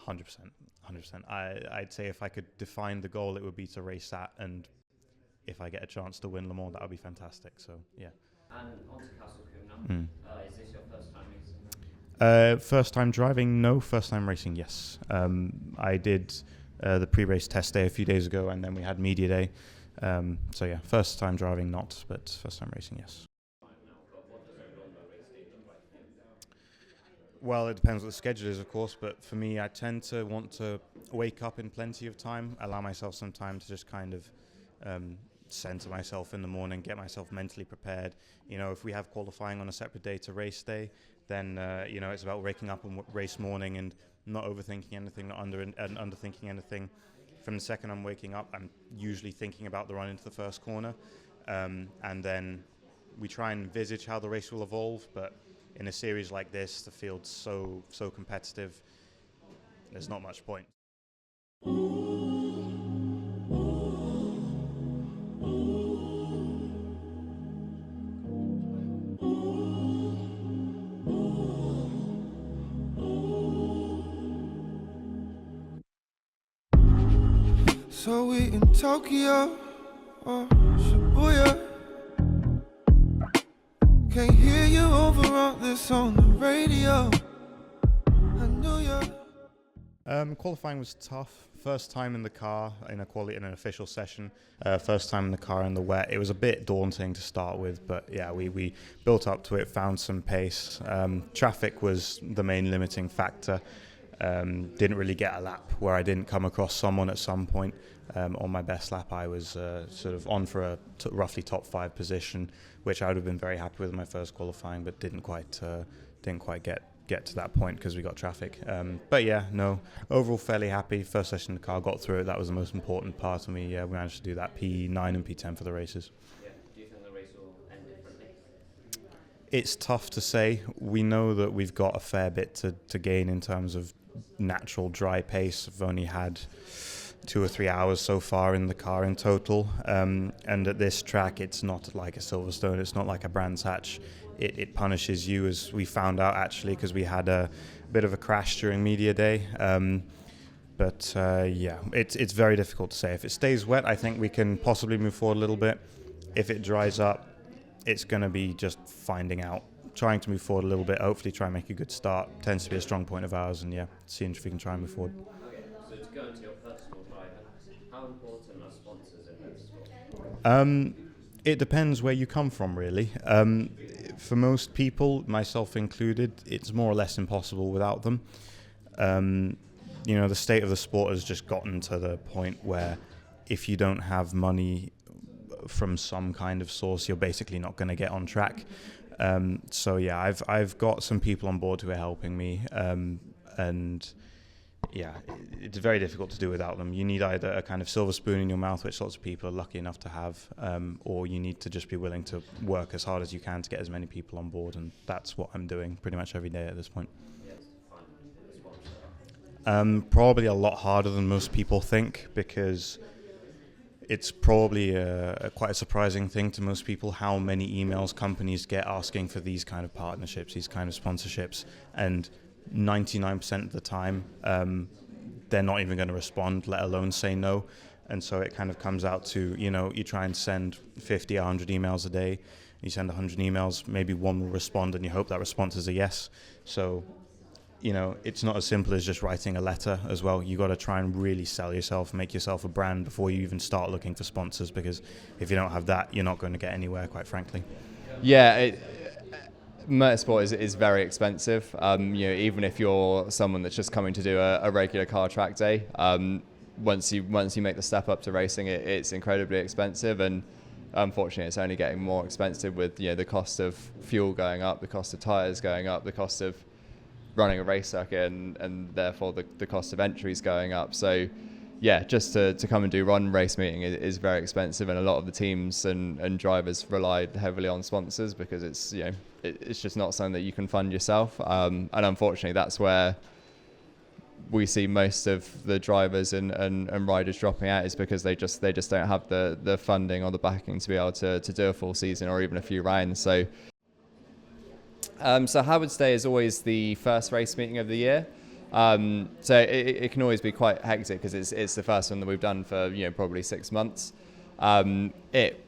100%, 100%. I'd say if I could define the goal, it would be to race that, and if I get a chance to win Le Mans, that would be fantastic. So yeah. And on to Castle Coombe now. Is this your first time racing now? First time driving, no. First time racing, yes. I did the pre-race test day a few days ago, and then we had media day. So yeah, first time driving, not, but first time racing, yes. Well, it depends what the schedule is, of course, but for me, I tend to want to wake up in plenty of time, allow myself some time to just kind of center myself in the morning, get myself mentally prepared. You know, if we have qualifying on a separate day to race day, then, you know, it's about waking up on race morning and not overthinking anything, not underthinking anything. From the second I'm waking up, I'm usually thinking about the run into the first corner. And then we try and envisage how the race will evolve, but in a series like this, the field's so competitive, there's not much point. So we in Tokyo or Shibuya. Can't hear you over all this on the radio. I knew you. Qualifying was tough. First time in the car in an official session. First time in the car in the wet. It was a bit daunting to start with, but yeah, we built up to it, found some pace. Traffic was the main limiting factor. Didn't really get a lap where I didn't come across someone at some point. On my best lap, I was sort of on for a roughly top 5 position, which I would have been very happy with in my first qualifying, but didn't quite get to that point because we got traffic. But yeah, no, overall fairly happy. First session in the car, got through it. That was the most important part, and we managed to do that P9 and P10 for the races. Yeah. Do you think the race will end differently? It's tough to say. We know that we've got a fair bit to gain in terms of natural dry pace. We've only had 2 or 3 hours so far in the car in total, and at this track it's not like a Silverstone, it's not like a Brands Hatch. It punishes you, as we found out actually, because we had a bit of a crash during media day. But yeah, it's very difficult to say. If it stays wet, I think we can possibly move forward a little bit. If it dries up, it's going to be just finding out, trying to move forward a little bit, hopefully try and make a good start. Tends to be a strong point of ours, and yeah, seeing if we can try and move forward. Okay, so to go into your personal driver, how important are sponsors in motorsport? It depends where you come from, really. For most people, myself included, it's more or less impossible without them. You know, the state of the sport has just gotten to the point where if you don't have money from some kind of source, you're basically not going to get on track. So yeah, I've got some people on board who are helping me, and yeah, it's very difficult to do without them. You need either a kind of silver spoon in your mouth, which lots of people are lucky enough to have, or you need to just be willing to work as hard as you can to get as many people on board, and that's what I'm doing pretty much every day at this point. Probably a lot harder than most people think, because it's probably quite a surprising thing to most people how many emails companies get asking for these kind of partnerships, these kind of sponsorships, and 99% of the time they're not even going to respond, let alone say no. And so it kind of comes out to, you know, you try and send 50, 100 emails a day, you send 100 emails, maybe one will respond, and you hope that response is a yes. So, you know, it's not as simple as just writing a letter as well. You got to try and really sell yourself, make yourself a brand before you even start looking for sponsors, because if you don't have that, you're not going to get anywhere, quite frankly. Yeah, motorsport is very expensive. You know, even if you're someone that's just coming to do a regular car track day, once you make the step up to racing, it's incredibly expensive, and unfortunately, it's only getting more expensive with, you know, the cost of fuel going up, the cost of tyres going up, the cost of running a race circuit, and therefore the cost of entries going up. So yeah, just to come and do one race meeting is very expensive, and a lot of the teams and drivers rely heavily on sponsors, because it's, you know, it's just not something that you can fund yourself, and unfortunately that's where we see most of the drivers and riders dropping out, is because they just don't have the funding or the backing to be able to do a full season or even a few rounds. So Harwood's Day is always the first race meeting of the year. So it can always be quite hectic because it's the first one that we've done for probably 6 months. It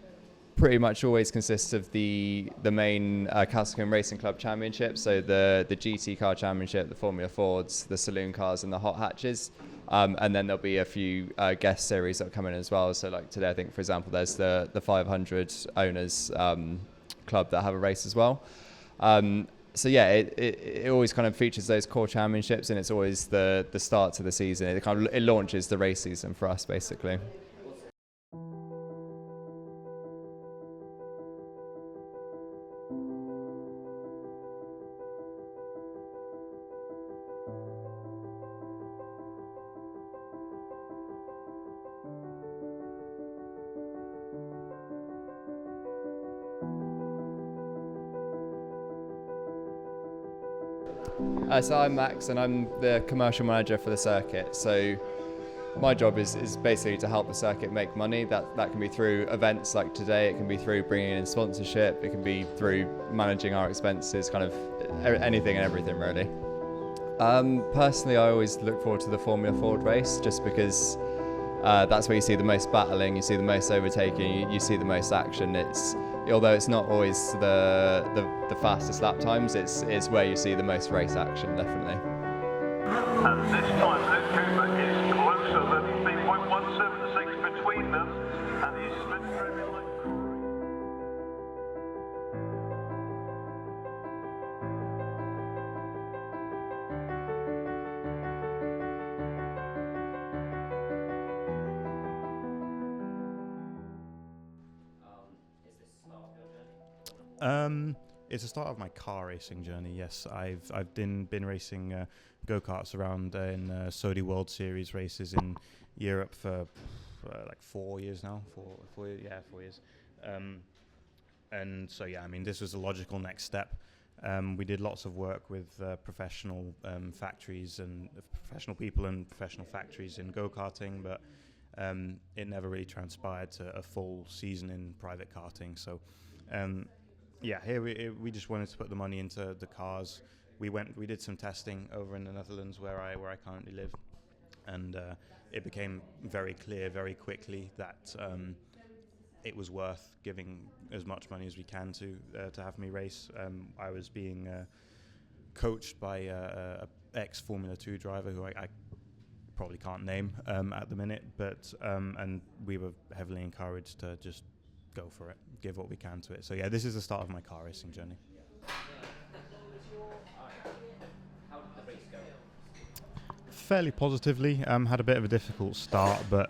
pretty much always consists of the main Capricorn Racing Club Championship, so the GT Car Championship, the Formula Fords, the Saloon Cars, and the Hot Hatches. And then there'll be a few guest series that come in as well. So like today, I think, for example, there's the 500 owners club that have a race as well. So yeah, it always kind of features those core championships, and it's always the start to the season. It launches the race season for us, basically. So I'm Max, and I'm the commercial manager for the circuit. So my job is basically to help the circuit make money. That can be through events like today, it can be through bringing in sponsorship, it can be through managing our expenses, kind of anything and everything really. Personally, I always look forward to the Formula Ford race just because that's where you see the most battling, you see the most overtaking, you see the most action. Although it's not always the fastest lap times, it's where you see the most race action, definitely. And this time Luke Cooper is closer than the 0.176 between them, and he's split through like It's the start of my car racing journey. Yes, I've been racing go-karts around in Saudi World Series races in Europe for like 4 years now. 4 years. And so yeah, I mean, this was a logical next step. We did lots of work with professional factories and professional people and professional factories in go-karting, but it never really transpired to a full season in private karting. So. Yeah, here we just wanted to put the money into the cars. We did some testing over in the Netherlands where I currently live, and it became very clear very quickly that it was worth giving as much money as we can to have me race. I was being coached by a ex-Formula 2 driver who I probably can't name at the minute, but and we were heavily encouraged to just go for it, give what we can to it. So yeah, this is the start of my car racing journey. How did the race go? Fairly positively. Had a bit of a difficult start, but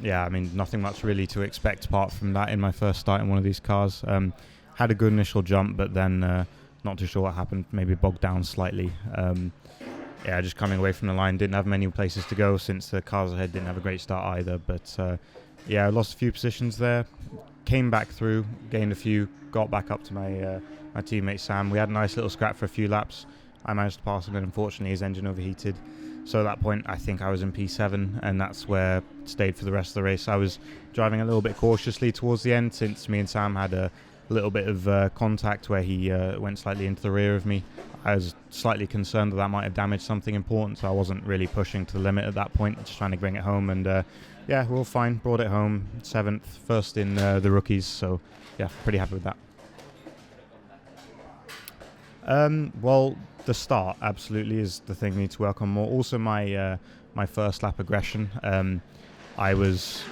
yeah, I mean, nothing much really to expect apart from that in my first start in one of these cars. Had a good initial jump, but then not too sure what happened, maybe bogged down slightly. Yeah, just coming away from the line, didn't have many places to go since the cars ahead didn't have a great start either, but yeah, I lost a few positions there, came back through, gained a few, got back up to my teammate Sam. We had a nice little scrap for a few laps. I managed to pass him, and unfortunately his engine overheated. So at that point, I think I was in P7, and that's where I stayed for the rest of the race. I was driving a little bit cautiously towards the end, since me and Sam had a little bit of contact where he went slightly into the rear of me. I was slightly concerned that might have damaged something important, so I wasn't really pushing to the limit at that point, just trying to bring it home. And yeah, we're all fine. Brought it home, 7th, first in the rookies. So yeah, pretty happy with that. Well, the start absolutely is the thing I need to work on more. Also, my first lap aggression. I was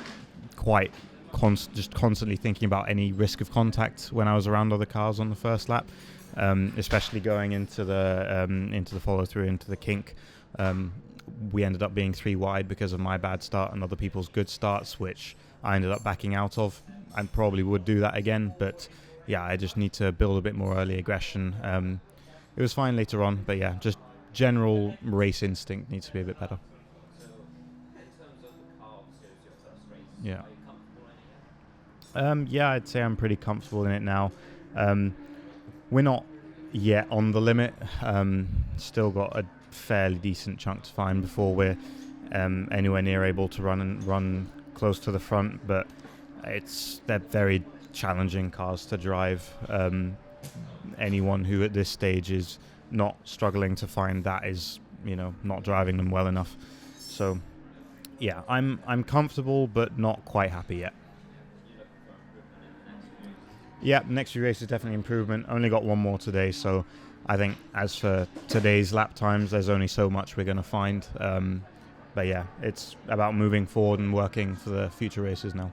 quite just constantly thinking about any risk of contact when I was around other cars on the first lap, especially going into the follow through into the kink. We ended up being 3 wide because of my bad start and other people's good starts, which I ended up backing out of, and probably would do that again. But yeah, I just need to build a bit more early aggression. It was fine later on, but yeah, just general race instinct needs to be a bit better. So, in terms of the car, obviously it was your first race. Yeah. Are you comfortable in it? Yeah, I'd say I'm pretty comfortable in it now. We're not yet on the limit. Still got a fairly decent chunk to find before we're anywhere near able to run close to the front, but they're very challenging cars to drive. Anyone who at this stage is not struggling to find that is not driving them well enough. So yeah, I'm comfortable but not quite happy yet. Yeah, next few races definitely improvement. Only got one more today, so I think as for today's lap times, there's only so much we're going to find. But yeah, it's about moving forward and working for the future races now.